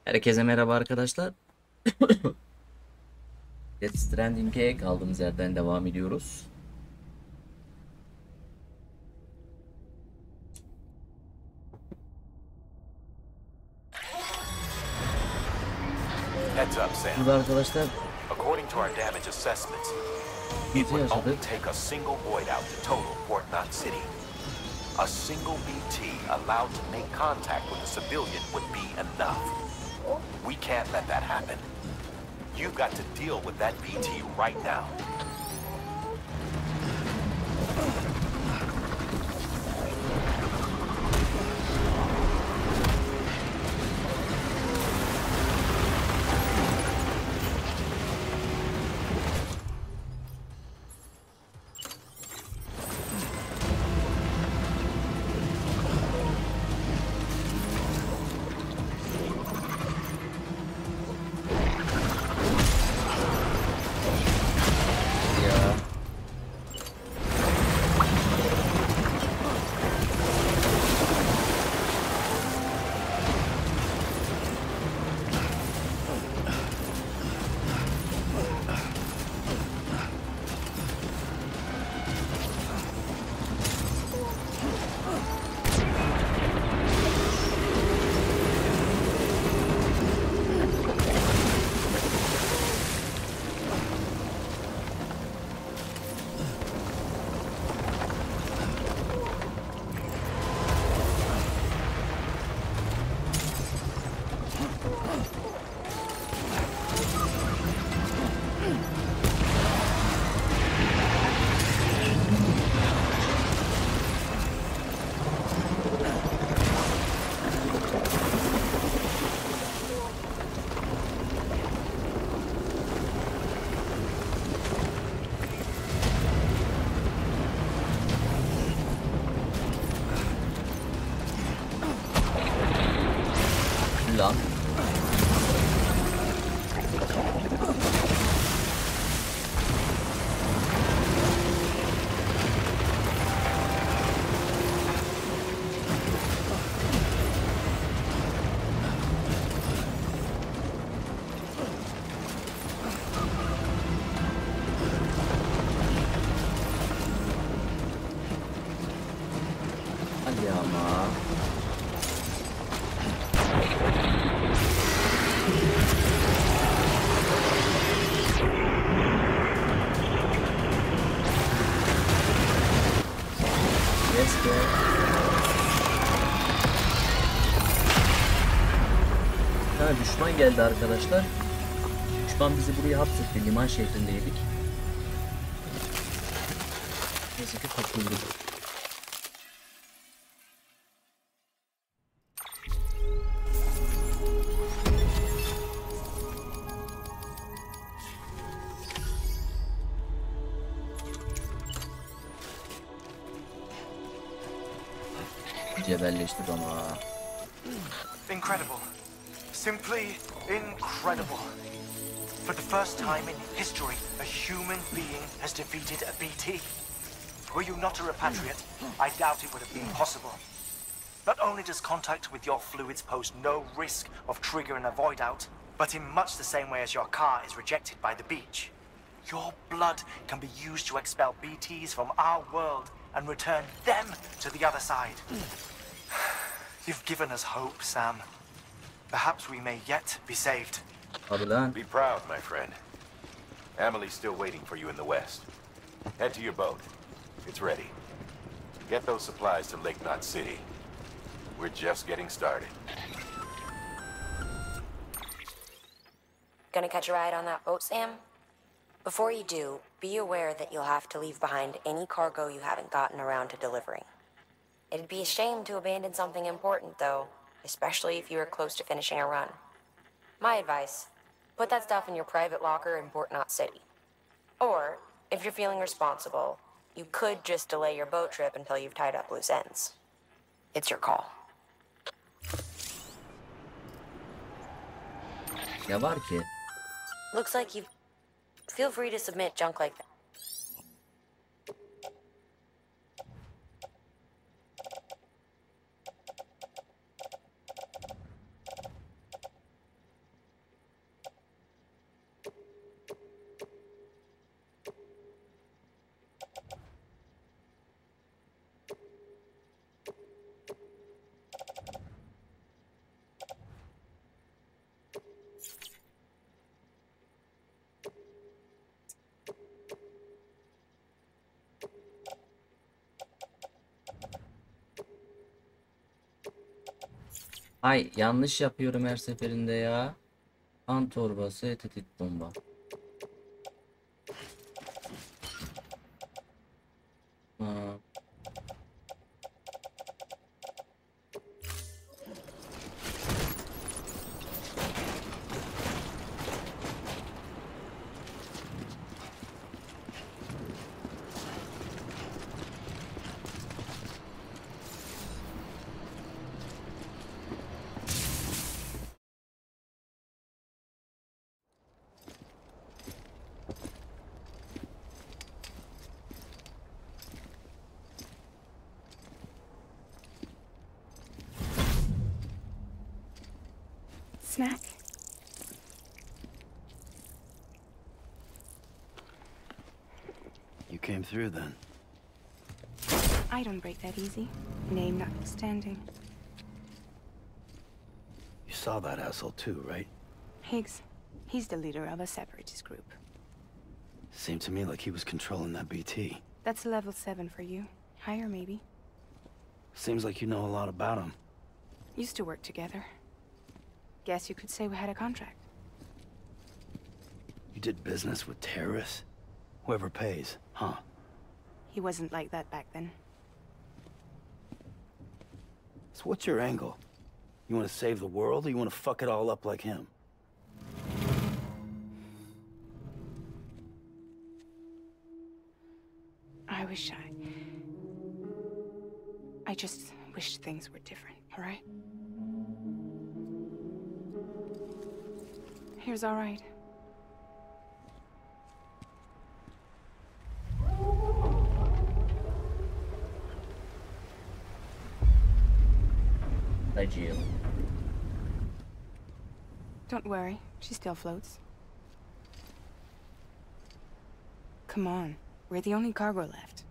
Herkese merhaba arkadaşlar. Death Stranding'e kaldığımız yerden devam ediyoruz. Heads up, Sam. Burada arkadaşlar According to our damage assessments, it sıkıntı would only yaşadık. take a single void out to total Port Knot City. A single BT allowed to make contact with a civilian would be enough. We can't let that happen. You've got to deal with that BT right now. Ya. Lan. Hadi ama. Yes be. Bir tane düşman geldi arkadaşlar. Düşman bizi buraya hapsetti. Liman şehrindeydik. Neyse ki kurtulduk. Cebelleştik ama. Incredible. Simply incredible. For the first time in history, a human being has defeated a BT. Were you not a repatriate, I doubt it would have been possible. Not only does contact with your fluids pose no risk of triggering a void out, but in much the same way as your car is rejected by the beach, your blood can be used to expel BTs from our world and return them to the other side. You've given us hope, Sam. Perhaps we may yet be saved. Abi lan. Be proud, my friend. Amelie's still waiting for you in the west. Head to your boat. It's ready. Get those supplies to Lake Knot City. We're just getting started. Gonna catch a ride on that boat, Sam? Before you do, be aware that you'll have to leave behind any cargo you haven't gotten around to delivering. It'd be a shame to abandon something important, though, especially if you were close to finishing a run. My advice, put that stuff in your private locker in Port Knot City. Or, if you're feeling responsible, you could just delay your boat trip until you've tied up loose ends. It's your call. Ne var ki? Looks like you... Feel free to submit junk like that. Ay yanlış yapıyorum her seferinde ya. Kan torbası, tetik bomba. Ha. Snack? You came through then. I don't break that easy. Name notwithstanding. You saw that asshole too, right? Higgs. He's the leader of a separatist group. Seemed to me like he was controlling that BT. That's level 7 for you. Higher, maybe. Seems like you know a lot about him. Used to work together. Guess you could say we had a contract. You did business with terrorists? Whoever pays, huh? He wasn't like that back then. So what's your angle? You want to save the world, or you want to fuck it all up like him? I just wished things were different, all right? Here's all right. Thank you. Don't worry, she still floats. Come on, we're the only cargo left.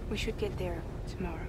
We should get there tomorrow.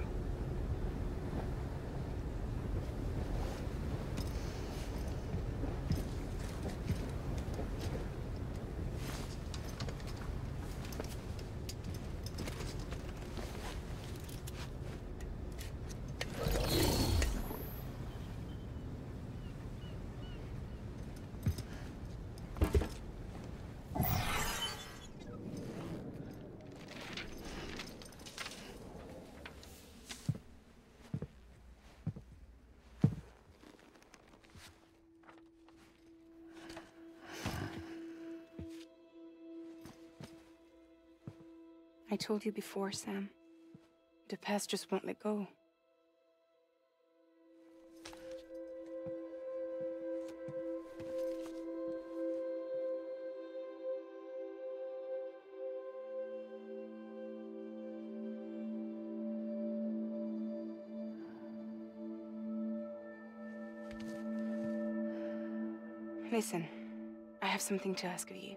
I told you before, Sam. The past just won't let go. Listen, I have something to ask of you.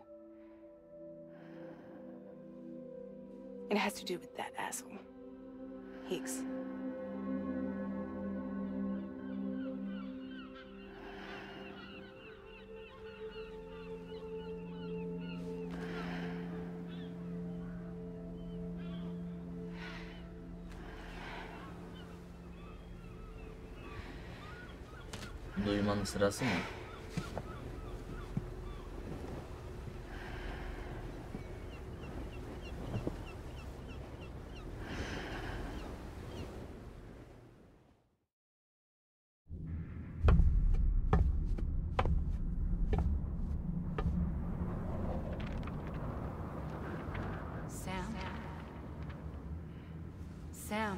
It has to do with that asshole, Higgs. Duymanın sırası mı? Sam? Sam?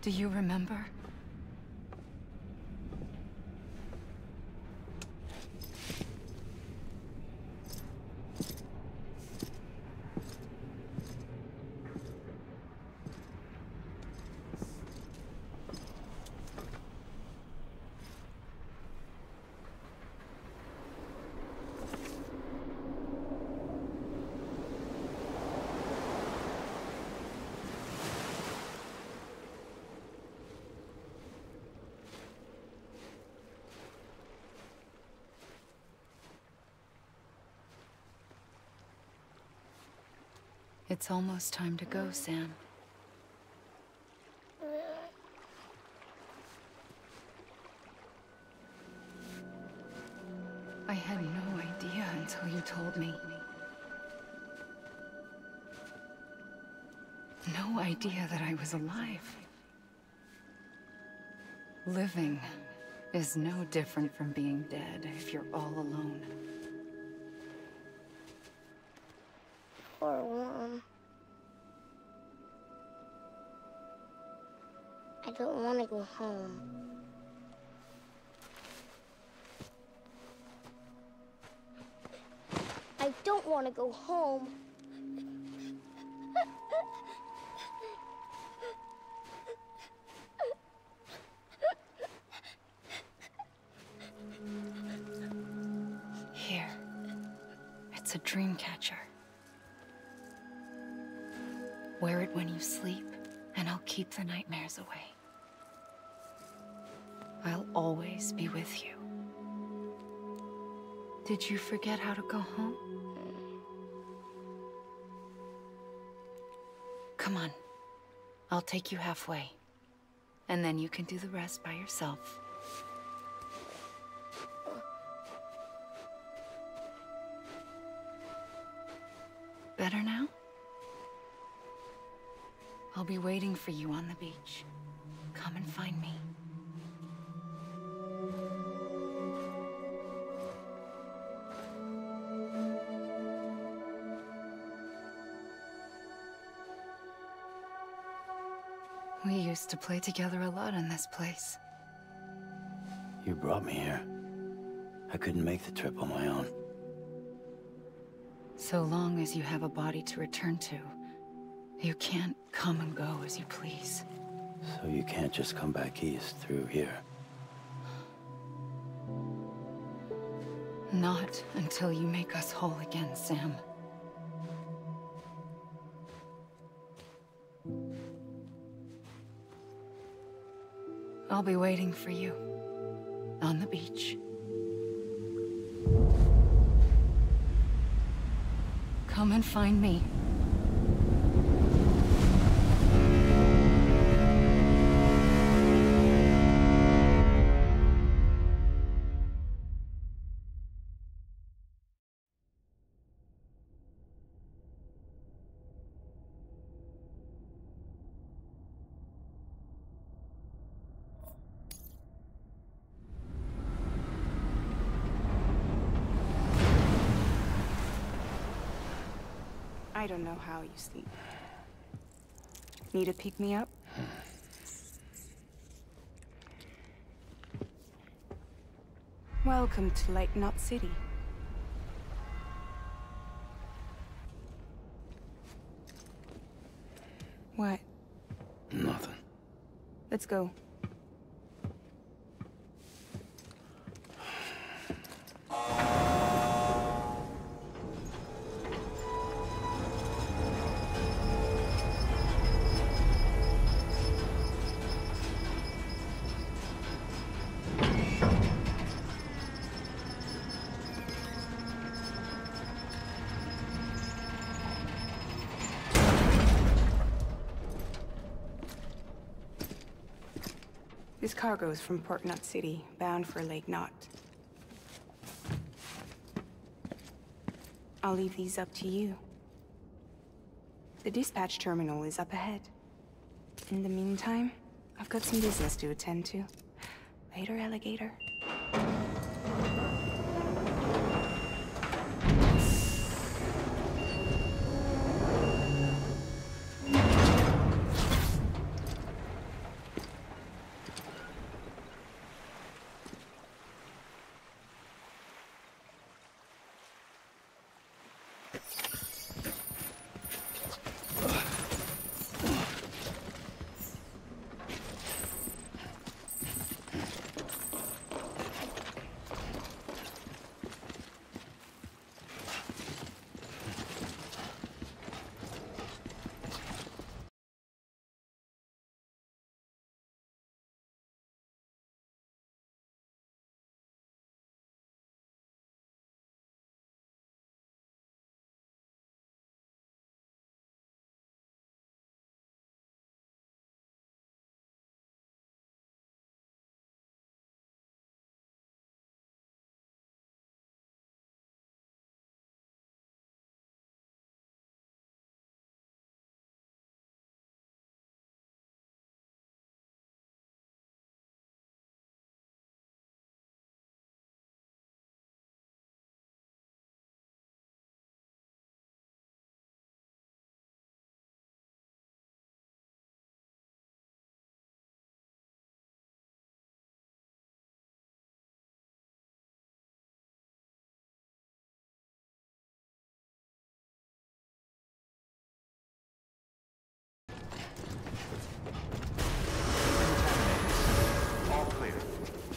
Do you remember? It's almost time to go, Sam. I had no idea until you told me. No idea that I was alive. Living is no different from being dead if you're all alone. Poor Mom. I don't want to go home. I don't want to go home. Here. It's a dream catcher. Wear it when you sleep, and I'll keep the nightmares away. I'll always be with you. Did you forget how to go home? Come on. I'll take you halfway. And then you can do the rest by yourself. Better now? I'll be waiting for you on the beach. Come and find me. We used to play together a lot in this place. You brought me here. I couldn't make the trip on my own. So long as you have a body to return to, you can't come and go as you please. So you can't just come back east through here? Not until you make us whole again, Sam. I'll be waiting for you on the beach. Come and find me. I don't know how you sleep. Need to pick me up? Welcome to Lake Knot City. What? Nothing. Let's go. This cargo is from Port Knot City, bound for Lake Knot. I'll leave these up to you. The dispatch terminal is up ahead. In the meantime, I've got some business to attend to. Later, alligator.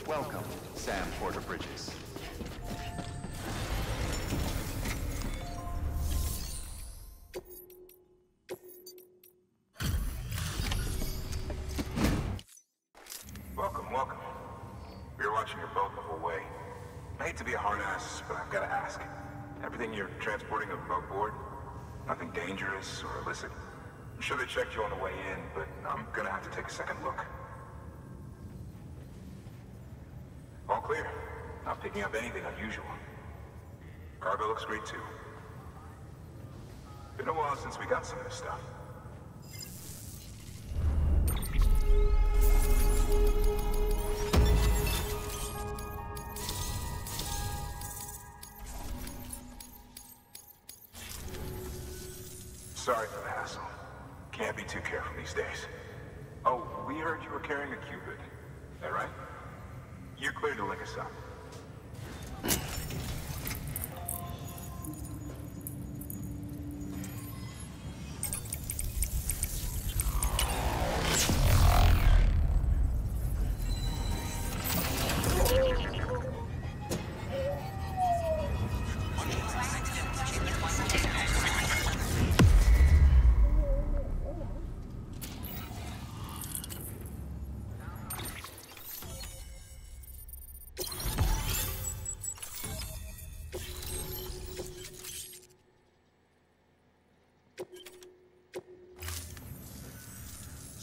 Welcome, Sam Porter Bridges. Welcome. We were watching your boat the whole way. I hate to be a hard ass, but I've got to ask. Everything you're transporting aboard? Nothing dangerous or illicit? I'm sure they checked you on the way in, but I'm gonna have to take a second look. All clear. Not picking up anything unusual. Cargo looks great too. Been a while since we got some of this stuff. Sorry for the hassle. Can't be too careful these days. Oh, we heard you were carrying a Cupid. Is that right? You're clear to link us up.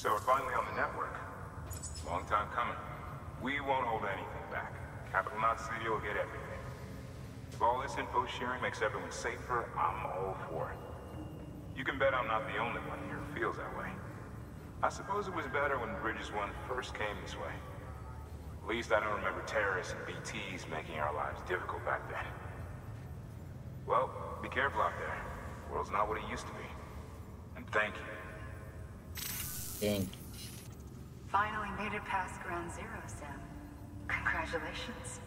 So we're finally on the network. Long time coming. We won't hold anything back. Capital Knot City will get everything. If all this info sharing makes everyone safer, I'm all for it. You can bet I'm not the only one here who feels that way. I suppose it was better when Bridges 1 first came this way. At least I don't remember terrorists and BTs making our lives difficult back then. Well, be careful out there. The world's not what it used to be. And thank you. Dang. Finally made it past Ground Zero, Sam. Congratulations.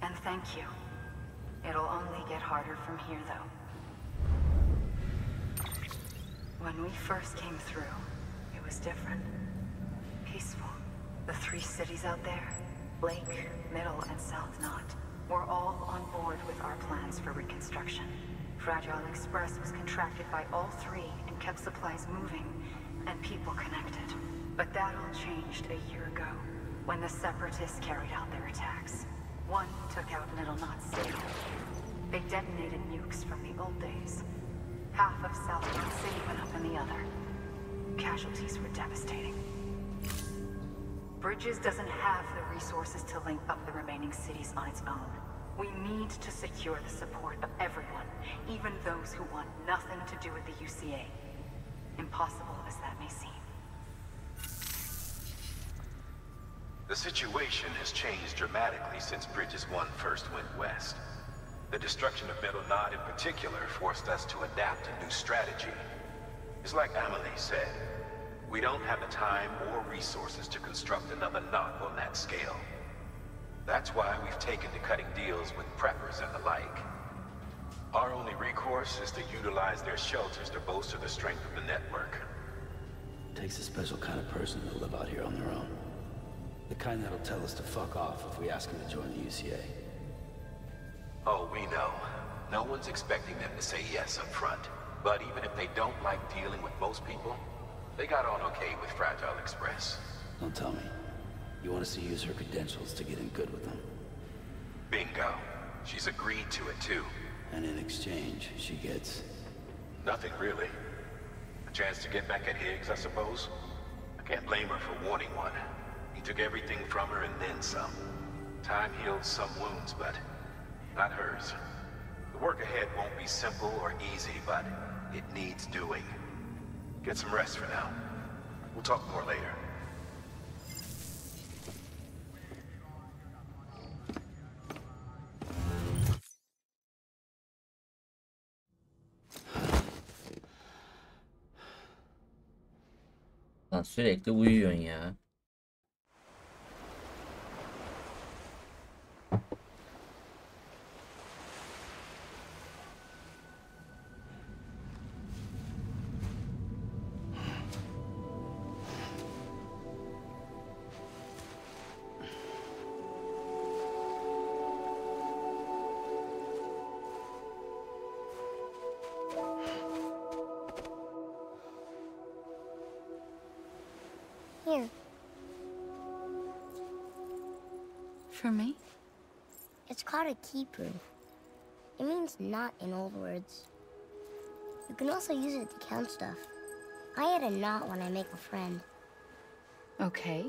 And thank you. It'll only get harder from here, though. When we first came through, it was different. Peaceful. The 3 cities out there, Lake, Middle, and South Knot, were all on board with our plans for reconstruction. Fragile Express was contracted by all 3 and kept supplies moving and people connected. But that all changed a year ago, when the Separatists carried out their attacks. One took out Middle Knot City. They detonated nukes from the old days. Half of South Knot City went up in the other. Casualties were devastating. Bridges doesn't have the resources to link up the remaining cities on its own. We need to secure the support of everyone, even those who want nothing to do with the UCA. Impossible as that may seem. The situation has changed dramatically since Bridges 1 first went west. The destruction of Middle Knot in particular forced us to adapt a new strategy. It's like Amelie said, we don't have the time or resources to construct another knot on that scale. That's why we've taken to cutting deals with preppers and the like. Our only recourse is to utilize their shelters to bolster the strength of the network. Takes a special kind of person to live out here on their own. The kind that'll tell us to fuck off if we ask them to join the UCA. Oh, we know. No one's expecting them to say yes up front. But even if they don't like dealing with most people, they got on okay with Fragile Express. Don't tell me. You want us to use her credentials to get in good with them? Bingo. She's agreed to it, too. And in exchange, she gets... Nothing, really. A chance to get back at Higgs, I suppose? I can't blame her for wanting one. He took everything from her and then some. Time heals some wounds, but not hers. The work ahead won't be simple or easy, but it needs doing. Get some rest for now. We'll talk more later. Lan sürekli uyuyorsun ya. Here. For me? It's called a keeper. It means knot in old words. You can also use it to count stuff. I add a knot when I make a friend. Okay.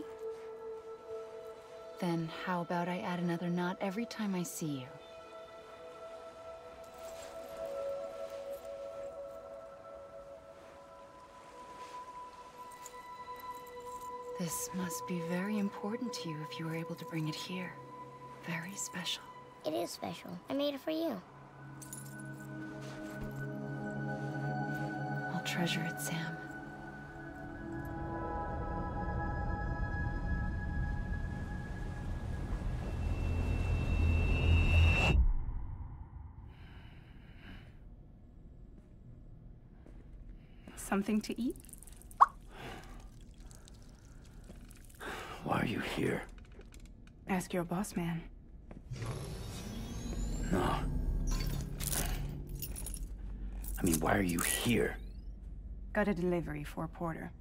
Then how about I add another knot every time I see you? This must be very important to you if you were able to bring it here. Very special. It is special. I made it for you. I'll treasure it, Sam. Something to eat? Why are you here? Ask your boss man. No. I mean, why are you here? Got a delivery for a porter.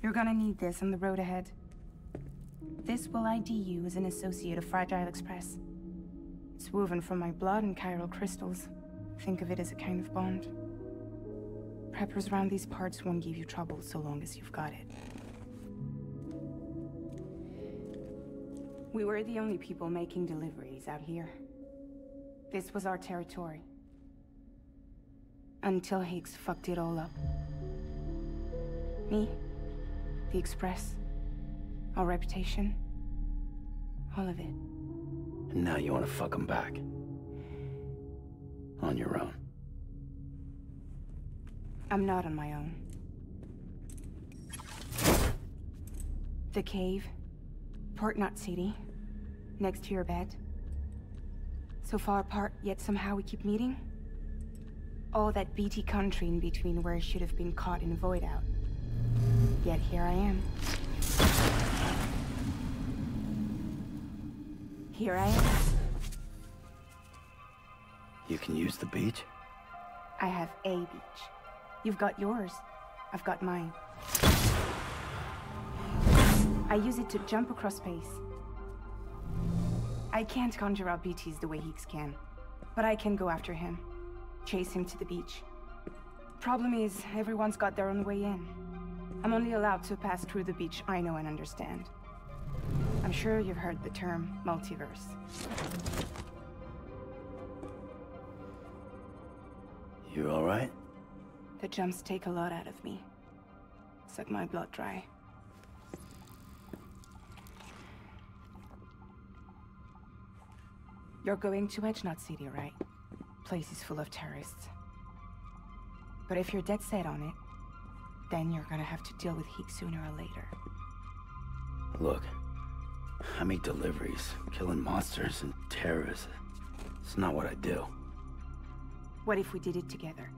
You're gonna need this on the road ahead. This will ID you as an associate of Fragile Express. It's woven from my blood and chiral crystals. Think of it as a kind of bond. Preppers around these parts won't give you trouble so long as you've got it. We were the only people making deliveries out here. This was our territory. Until Higgs fucked it all up. Me, the Express, our reputation, all of it. And now you want to fuck them back. On your own. I'm not on my own. The cave, Port Knot City, next to your bed. So far apart, yet somehow we keep meeting. All that BT country in between where I should have been caught in a void out. Yet here I am. Here I am. You can use the beach? I have a beach. You've got yours. I've got mine. I use it to jump across space. I can't conjure up BTs the way Higgs can, but I can go after him, chase him to the beach. Problem is, everyone's got their own way in. I'm only allowed to pass through the beach I know and understand. I'm sure you've heard the term multiverse. You all right? The jumps take a lot out of me. Suck my blood dry. You're going to Edge Knot City, right? Place is full of terrorists. But if you're dead set on it, then you're gonna have to deal with Higgs sooner or later. Look, I make deliveries, killing monsters and terrorists. It's not what I do. What if we did it together?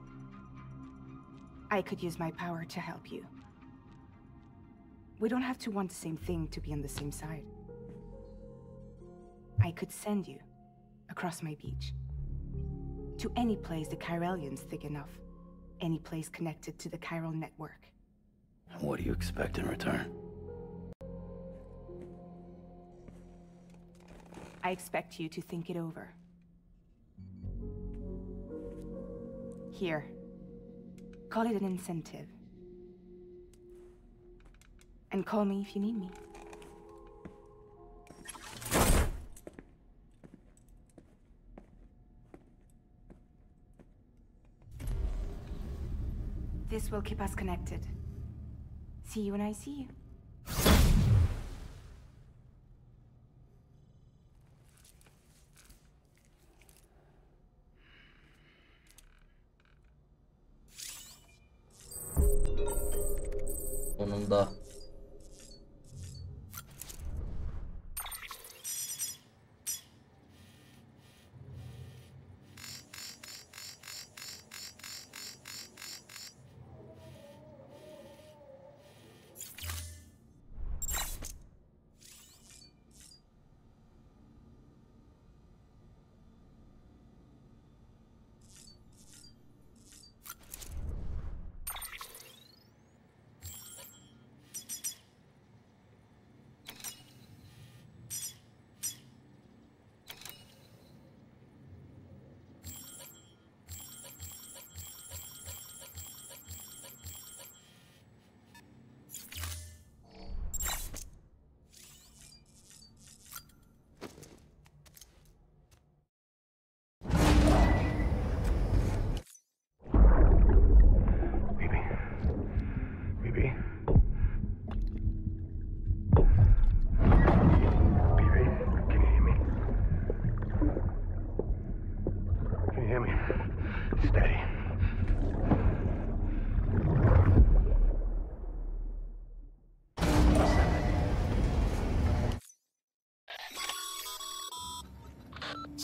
I could use my power to help you. We don't have to want the same thing to be on the same side. I could send you across my beach. To any place the Chiralian's thick enough. Any place connected to the chiral network. What do you expect in return? I expect you to think it over. Here. Call it an incentive. And call me if you need me. This will keep us connected. See you when I see you. Sonunda.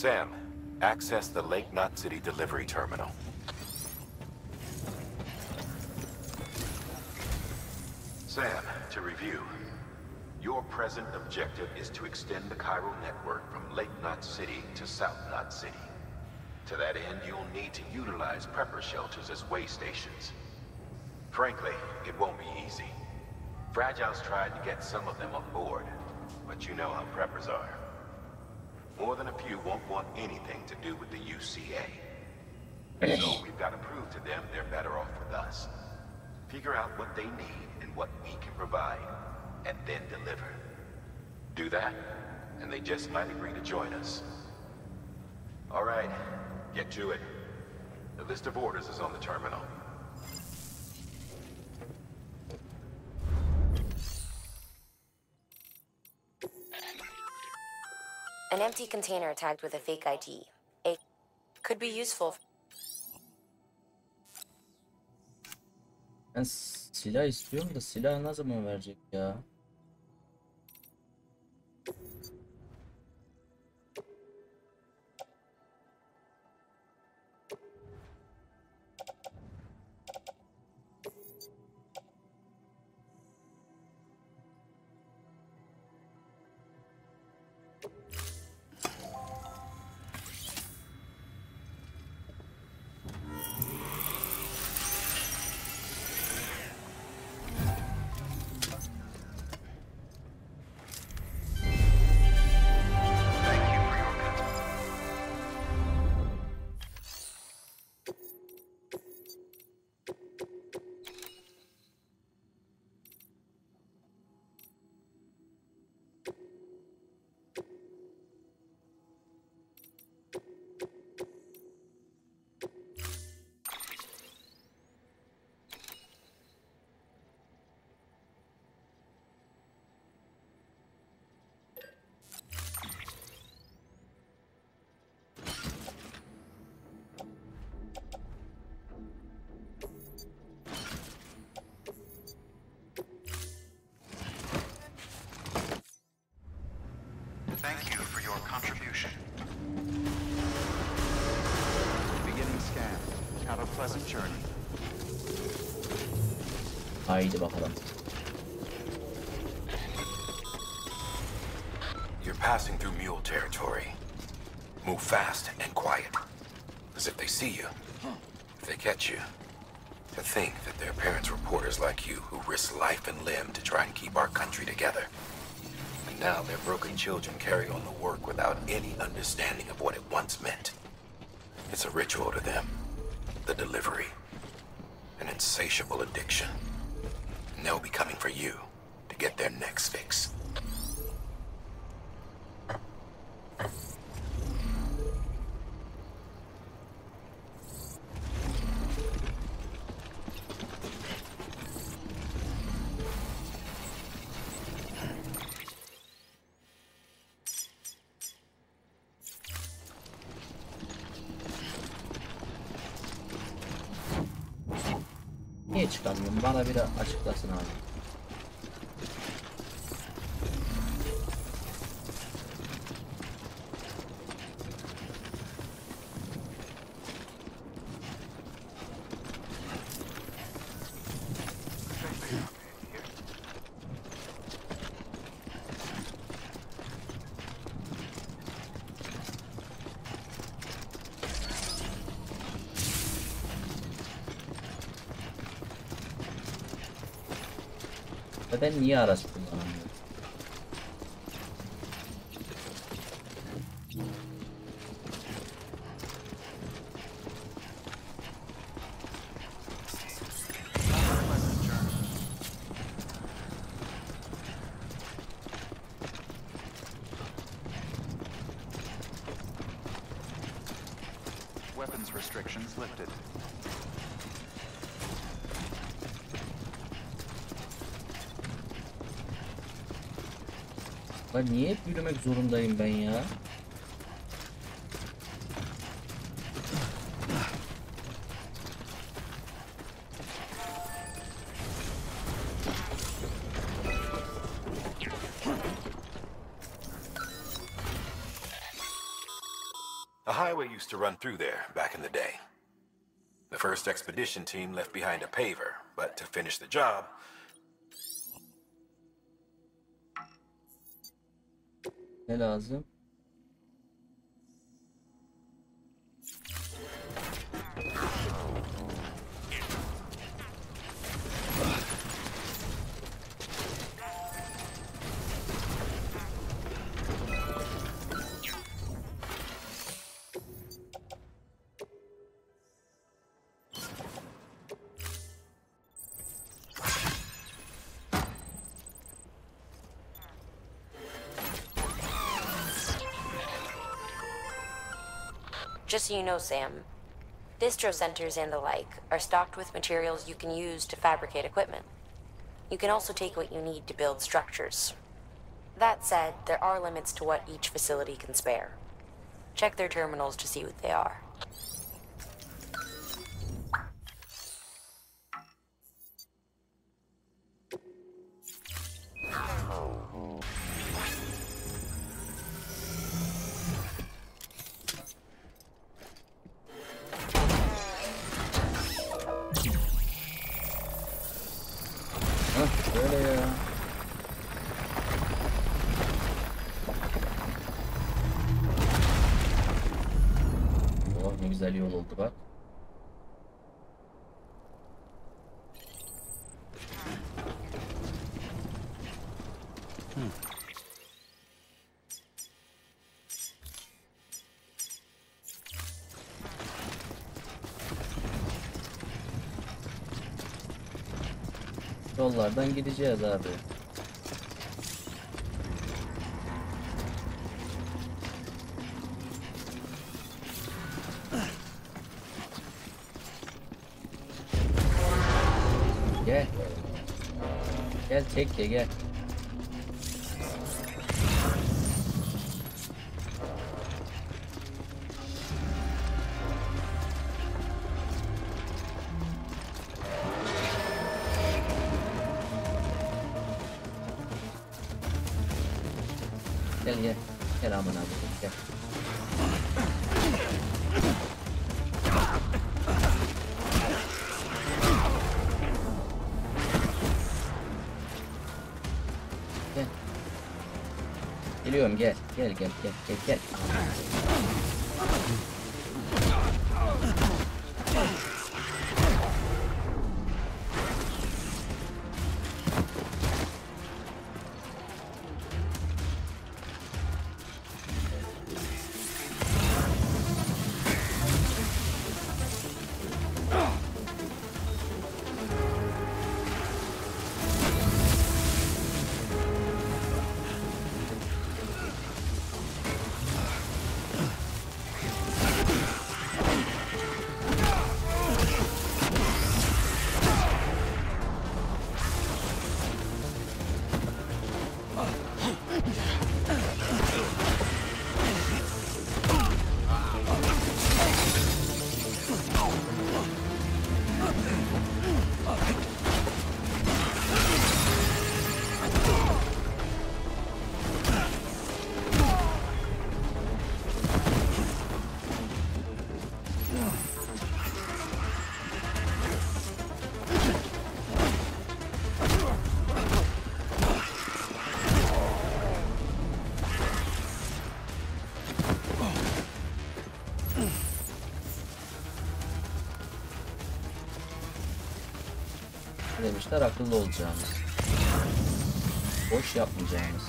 Sam, access the Lake Knot City delivery terminal. Sam, to review. Your present objective is to extend the chiral network from Lake Knot City to South Knot City. To that end, you'll need to utilize prepper shelters as way stations. Frankly, it won't be easy. Fragile's tried to get some of them on board, but you know how preppers are. More than a few won't want anything to do with the UCA. So we've got to prove to them they're better off with us. Figure out what they need and what we can provide, and then deliver. Do that, and they just might agree to join us. All right, get to it. The list of orders is on the terminal. An empty container tagged with a fake ID. It could be useful. Ben silah istiyorum da silah ne zaman verecek ya? pleasant journey. Haydi bakalım. You're passing through mule territory. Move fast and quiet, as if they see you. If they catch you, to think that their parents were reporters like you who risk life and limb to try and keep our country together. And now their broken children carry on the work without any understanding of what it once meant. It's a ritual to them, the delivery, an insatiable addiction. And they'll be coming for you to get their next fix. Niye çıkamıyorum? Bana bir açıklasın abi. Ben niye araç kullanamıyorum? Weapons restrictions lifted. Ben niye hep yürümek zorundayım ben ya? A highway used to run through there back in the day. The first expedition team left behind a paver, but to finish the job, Ne lazım? Just so you know, Sam, distro centers and the like are stocked with materials you can use to fabricate equipment. You can also take what you need to build structures. That said, there are limits to what each facility can spare. Check their terminals to see what they are. Böyle ya. Oh, ne güzel yol oldu bak. Yollardan gideceğiz abi. Gel. Gel tekke gel. Gel gel. Gel aman abi gel. Geliyorum gel. Gel. Demişler akıllı olacağımız. Boş yapmayacağımız.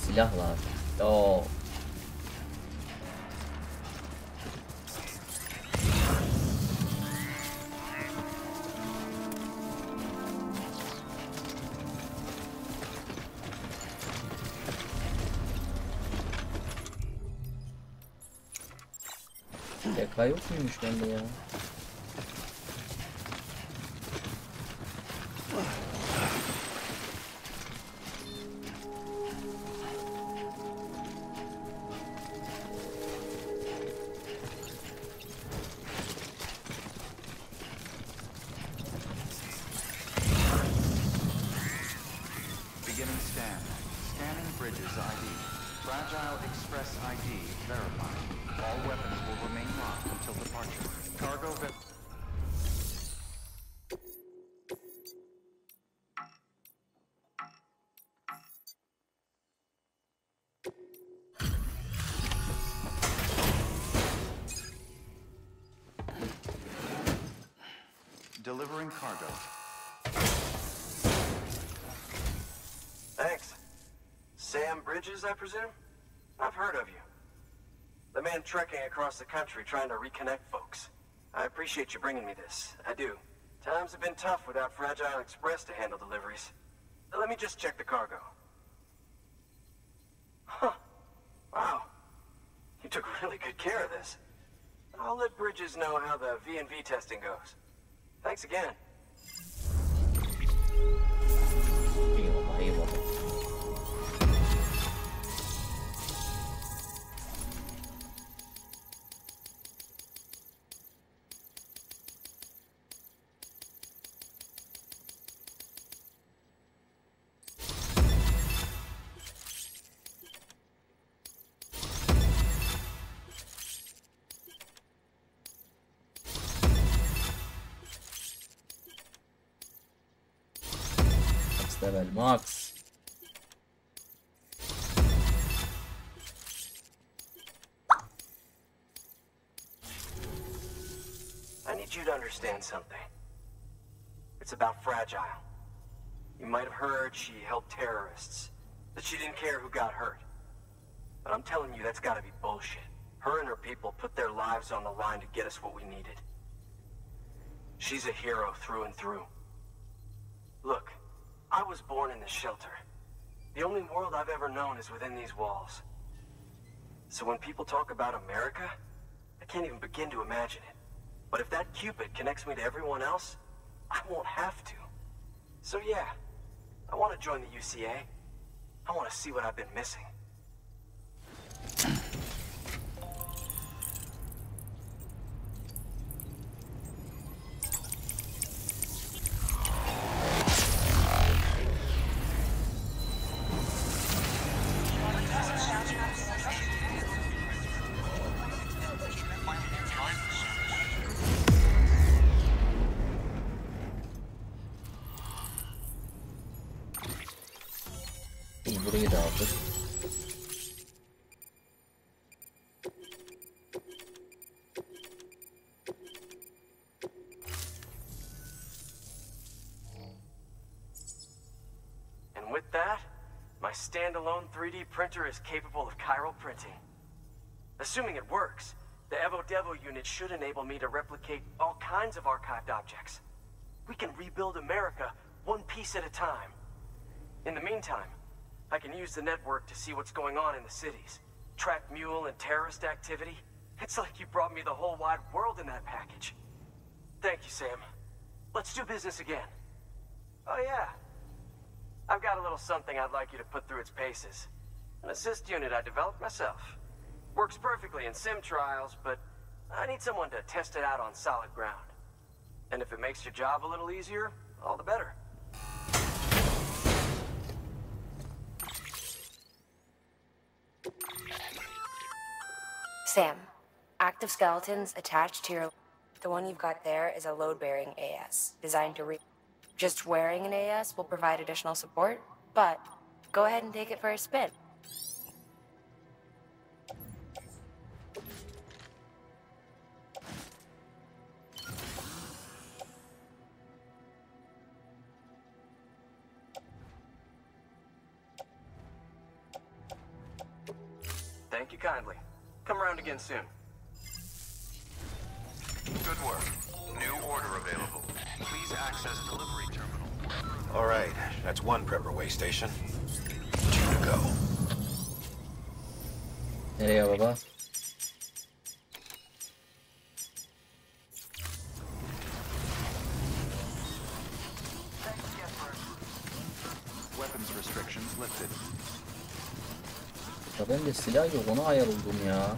Silah var. Oo. Yaka yok muymuş bende ya? Delivering cargo. Thanks. Sam Bridges, I presume? I've heard of you. The man trekking across the country trying to reconnect folks. I appreciate you bringing me this. I do. Times have been tough without Fragile Express to handle deliveries. Let me just check the cargo. Huh. Wow. You took really good care of this. I'll let Bridges know how the V&V testing goes. Thanks again. Eyvallah. Level max. I need you to understand something. It's about Fragile. You might have heard she helped terrorists, that she didn't care who got hurt. But I'm telling you, that's gotta be bullshit. Her and her people put their lives on the line to get us what we needed. She's a hero through and through. Look, I was born in this shelter. The only world I've ever known is within these walls. So when people talk about America, I can't even begin to imagine it. But if that Cupid connects me to everyone else, I won't have to. So yeah, I want to join the UCA. I want to see what I've been missing. İyi, burayı da aldık. And with that, my standalone 3D printer is capable of chiral printing. Assuming it works, the Evo Devo unit should enable me to replicate all kinds of archived objects. We can rebuild America one piece at a time. In the meantime, I can use the network to see what's going on in the cities. Track mule and terrorist activity. It's like you brought me the whole wide world in that package. Thank you, Sam. Let's do business again. Oh yeah. I've got a little something I'd like you to put through its paces. An assist unit I developed myself. Works perfectly in sim trials, but I need someone to test it out on solid ground. And if it makes your job a little easier, all the better. Sam, active skeletons attached to your... The one you've got there is a load-bearing AS, designed to Just wearing an AS will provide additional support, but go ahead and take it for a spin. Thank you kindly. Come around again soon. Good work. New order available. Please access delivery terminal. All right, that's one prepper way station. 2 to go. Nereye baba? Weapons restrictions lifted. Ya bende silah yok, ona ayar oldum ya.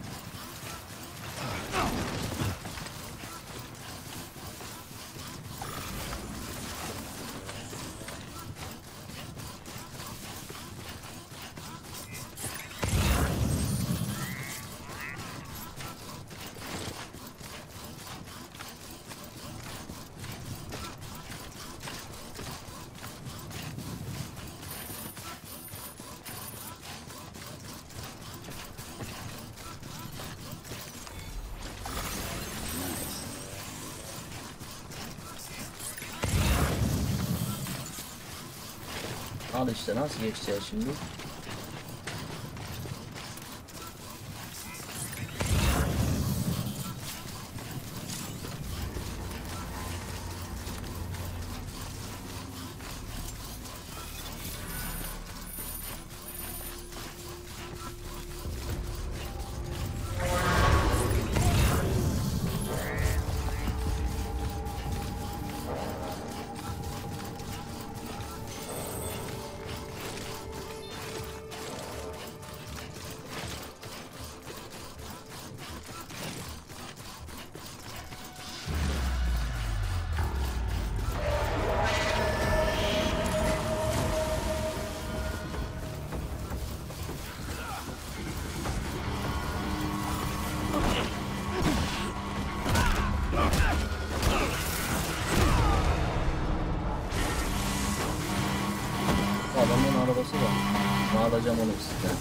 Al işte, nasıl geçeceğiz şimdi? Adamın arabası var. Ne alacağım onu sizden?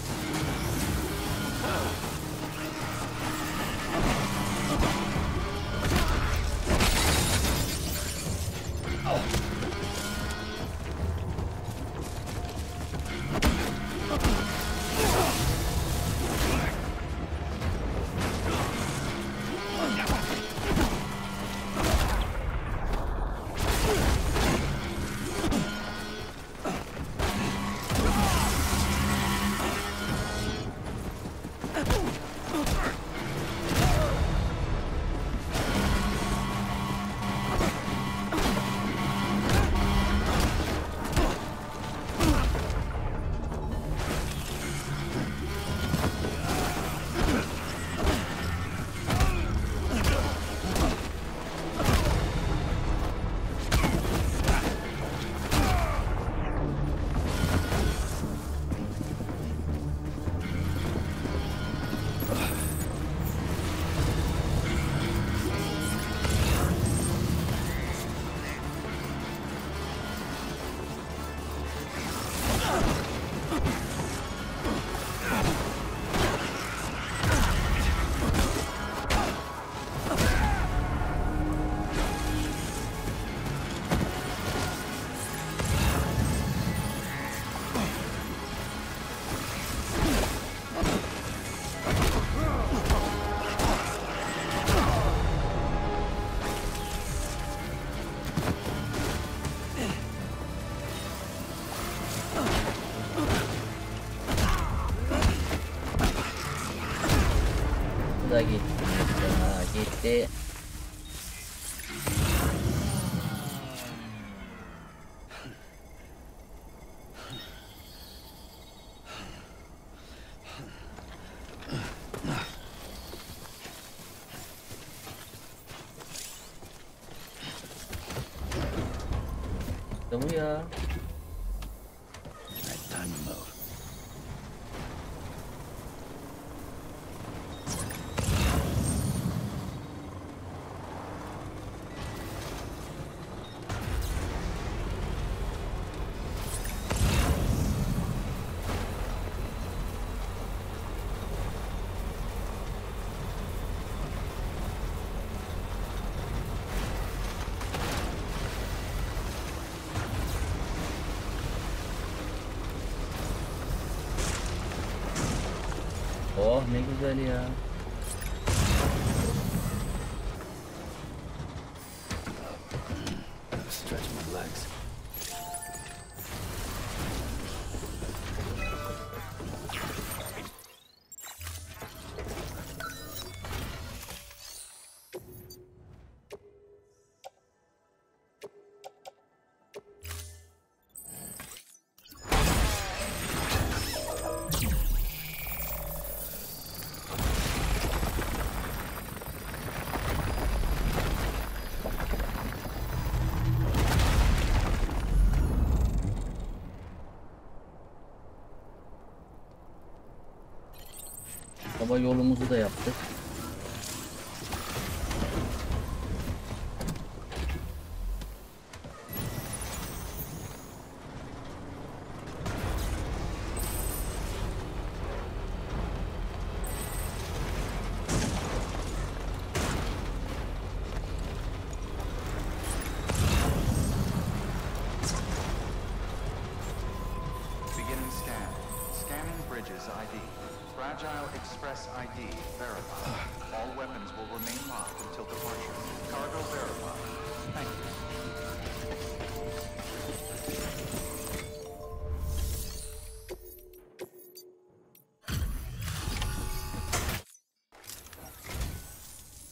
Bu ya. Oh ne güzel ya. Stretch my legs. Hava yolumuzu da yaptık. Beginning scan. Scanning bridges ID. Fragile Express ID verified. All weapons will remain locked until departure. Cargo verified. Thank you.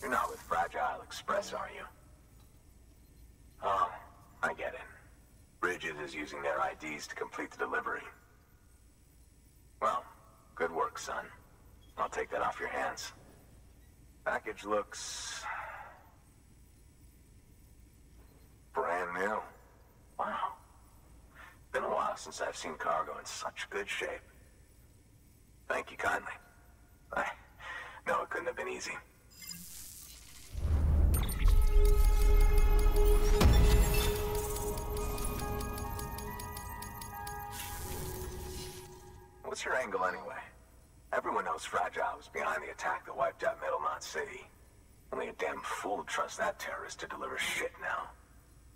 You're not with Fragile Express, are you? Oh, I get it. Bridget is using their IDs to complete the delivery. Well, good work, son. I'll take that off your hands. Package looks... brand new. Wow. Been a while since I've seen cargo in such good shape. Thank you kindly. I know it couldn't have been easy. What's your angle anyway? Everyone knows Fragile was behind the attack that wiped out Middlemont City. Only a damn fool would trust that terrorist to deliver shit now.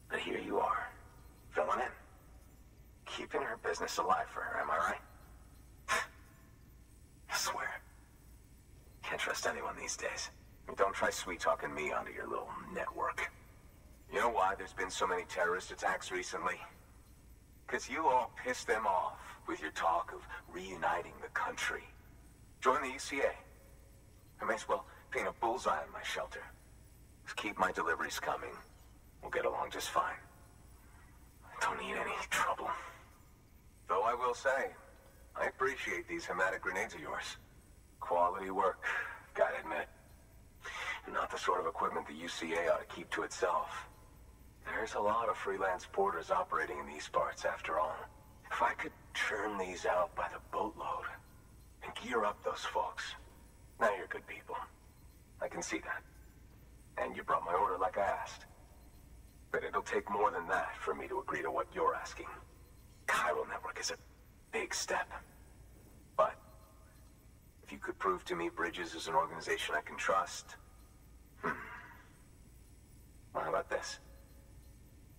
But here you are, filling in. Keeping her business alive for her, am I right? I swear. Can't trust anyone these days. Don't try sweet-talking me onto your little network. You know why there's been so many terrorist attacks recently? Because you all pissed them off with your talk of reuniting the country. Join the UCA. I may as well paint a bullseye on my shelter. Just keep my deliveries coming. We'll get along just fine. I don't need any trouble. Though I will say, I appreciate these hematic grenades of yours. Quality work, gotta admit. Not the sort of equipment the UCA ought to keep to itself. There's a lot of freelance porters operating in these parts, after all. If I could churn these out by the boatload and gear up those folks. Now you're good people. I can see that. And you brought my order like I asked. But it'll take more than that for me to agree to what you're asking. Chiral Network is a big step. But if you could prove to me Bridges is an organization I can trust... Well, how about this?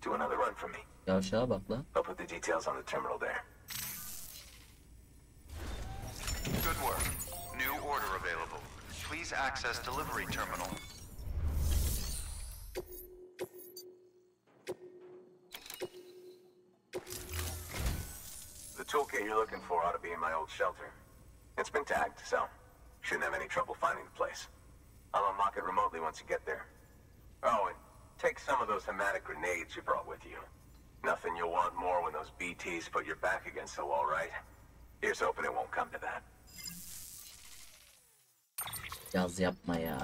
Do another run for me. Yavşağa bak lan. I'll put the details on the terminal there. Good work. New order available. Please access delivery terminal. The toolkit you're looking for ought to be in my old shelter. It's been tagged, so shouldn't have any trouble finding the place. I'll unlock it remotely once you get there. Oh, and take some of those hematic grenades you brought with you. Nothing you'll want more when those BTs put your back against the wall, right? Here's hoping it won't come to that. Yaz yapma ya.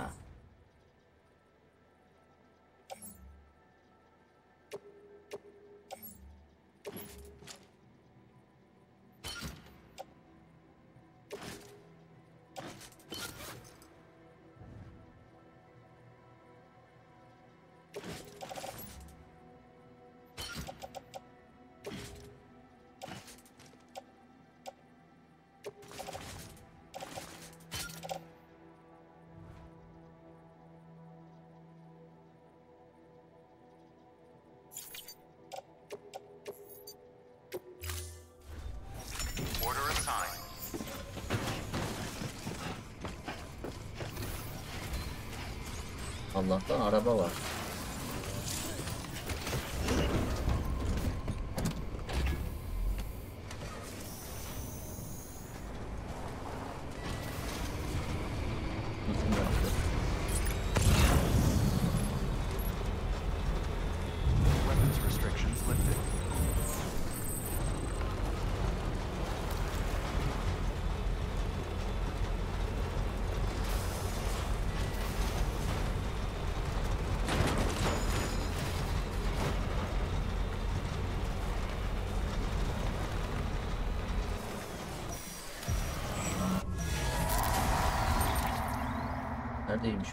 Order assigned. Allah'tan araba var. Weapons restrictions lifted. Neredeymiş?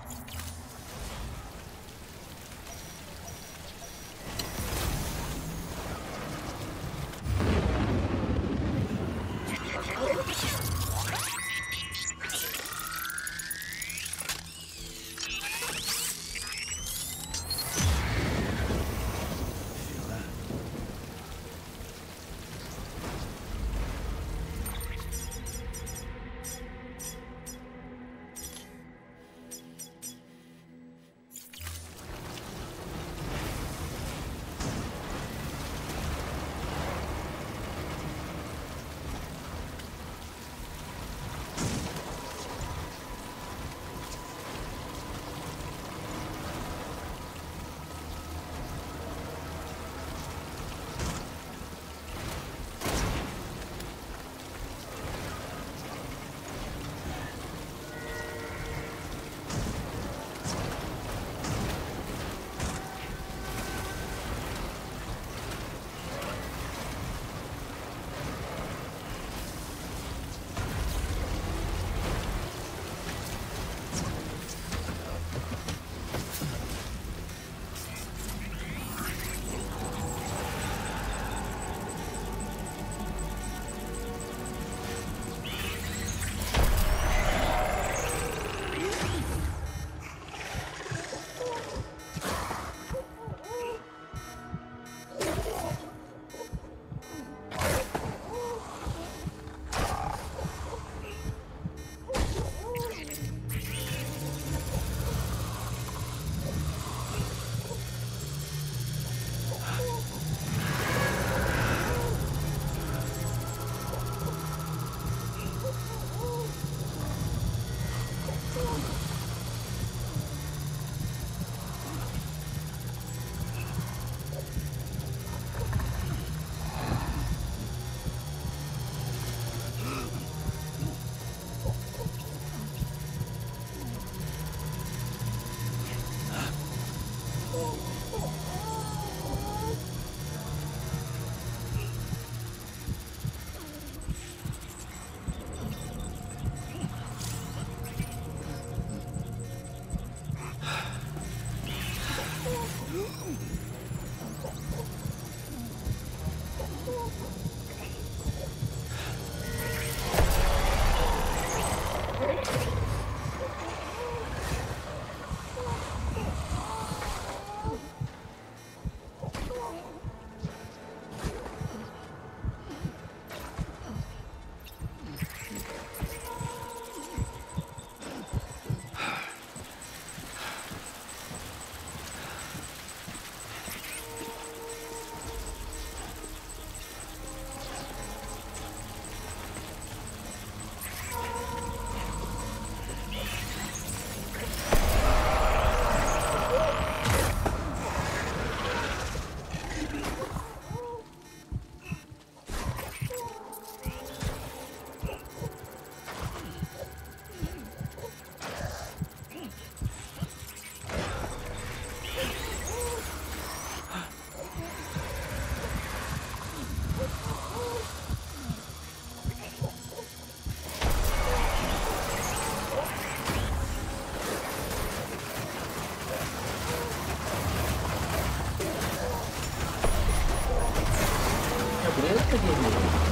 tarafa geliyor.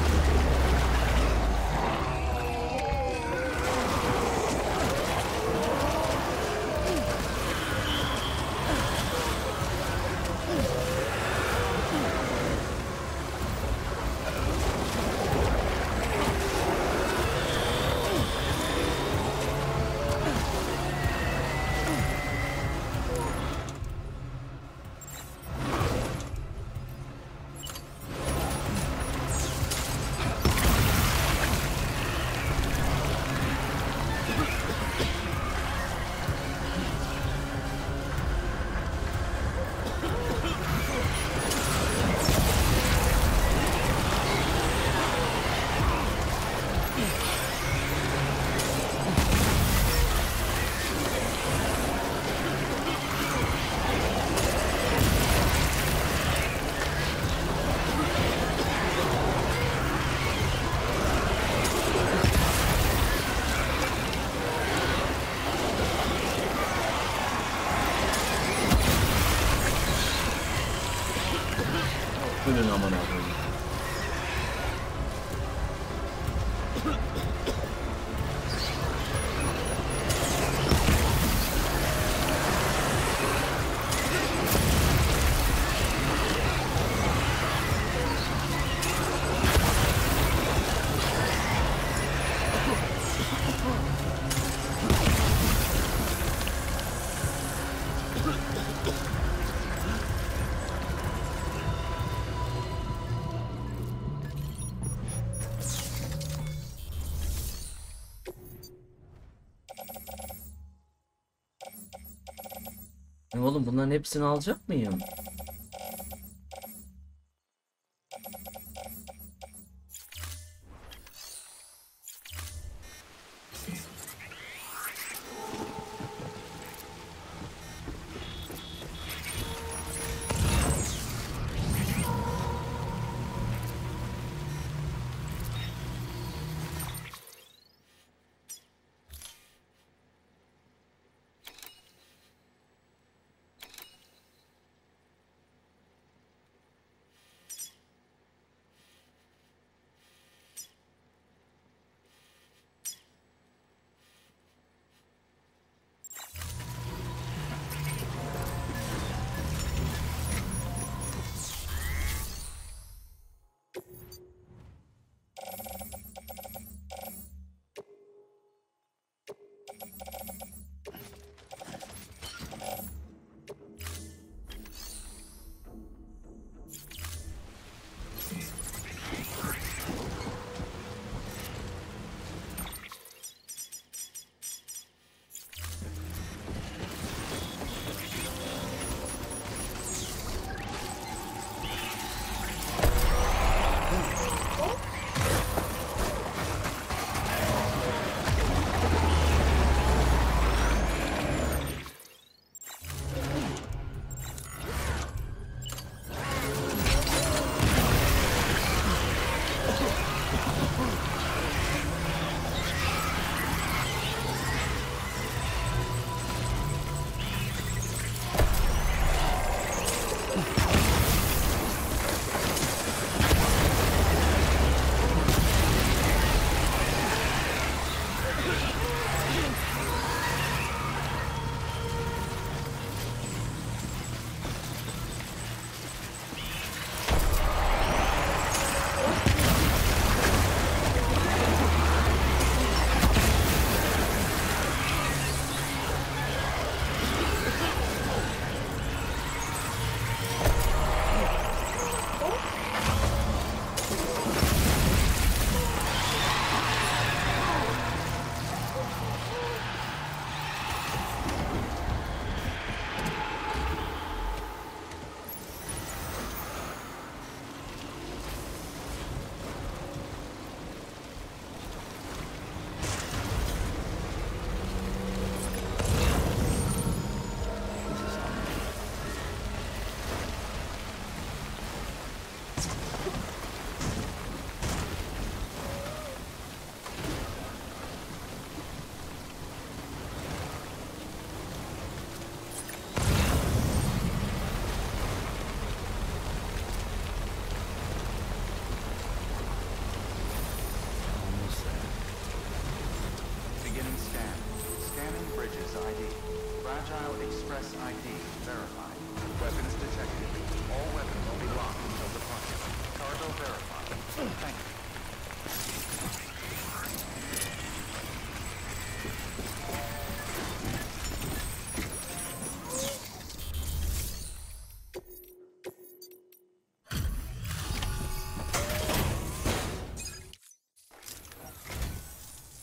Ölün aman abi. Oğlum bunların hepsini alacak mıyım? verified. Weapons detected. All weapons will be locked until departure. Cargo verified. Thank you.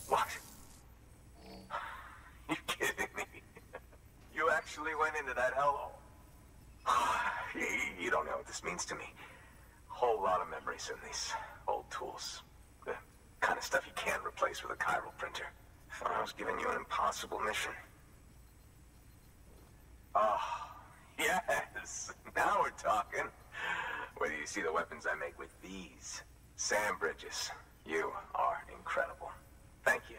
What? You kidding me? You actually went into that hellhole? You don't know what this means to me. Whole lot of memories in these old tools. The kind of stuff you can't replace with a chiral printer. Thought I was giving you an impossible mission. Oh, yes. Now we're talking. Whether you see the weapons I make with these sand bridges, you are incredible. Thank you.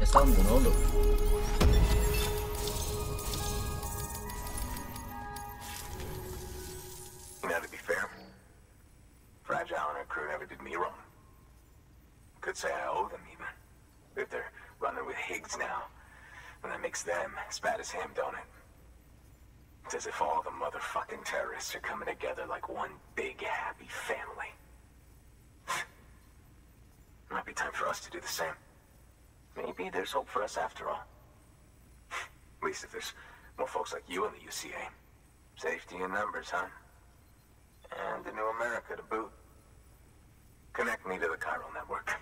Ne sandın oğlum? You know, to be fair, Fragile and her crew never did me wrong. Could say I owe them even. If they're running with Higgs now, and that makes them as bad as him, don't it? It's as if all the motherfucking terrorists are coming together like one big happy family. Might be time for us to do the same. Maybe there's hope for us after all. At least if there's more folks like you in the UCA. Safety in numbers, huh? And the new America to boot. Connect me to the chiral network.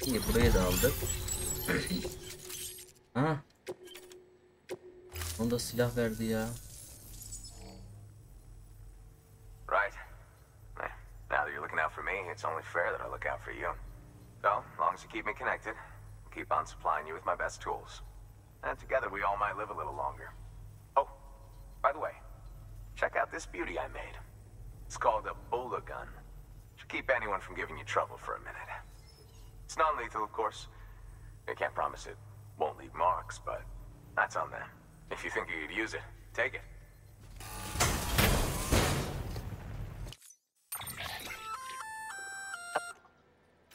İyi, burayı da aldık. Ha. Onda silah verdi ya. Right. Now that you're looking out for me, it's only fair that I look out for you. So, as long as you keep me connected, I'll keep on supplying you with my best tools. And together we all might live a little longer. Oh, by the way, check out this beauty I made. It's called a Bola gun. Should keep anyone from giving you trouble for a minute. It's non-lethal, of course. I can't promise it won't leave marks, but that's on them. If you think you could use it, take it.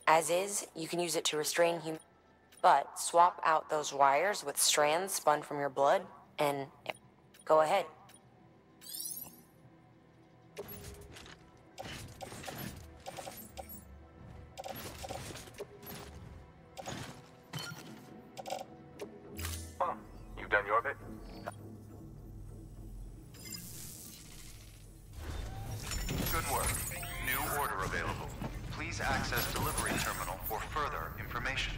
As is, you can use it to restrain human, but swap out those wires with strands spun from your blood, and go ahead. Well, you've done your bit. Good work. New order available. Please access delivery terminal for further information.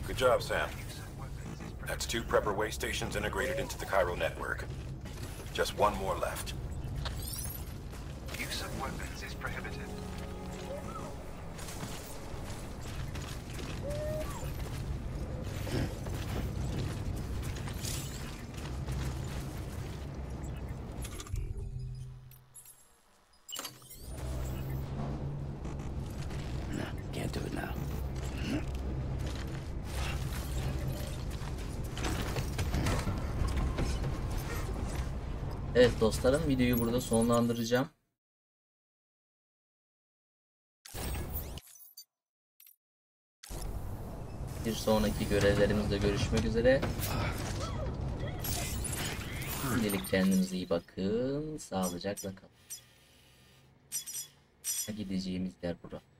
Good job, Sam. That's 2 prepper way stations integrated into the chiral network. Just 1 more left. Use of weapons is prohibited. No, can't do it now. Evet dostlarım, videoyu burada sonlandıracağım. Bir sonraki görevlerimizde görüşmek üzere. Şimdilik kendinize iyi bakın. Sağlıcakla kalın. Gideceğimiz yer burası.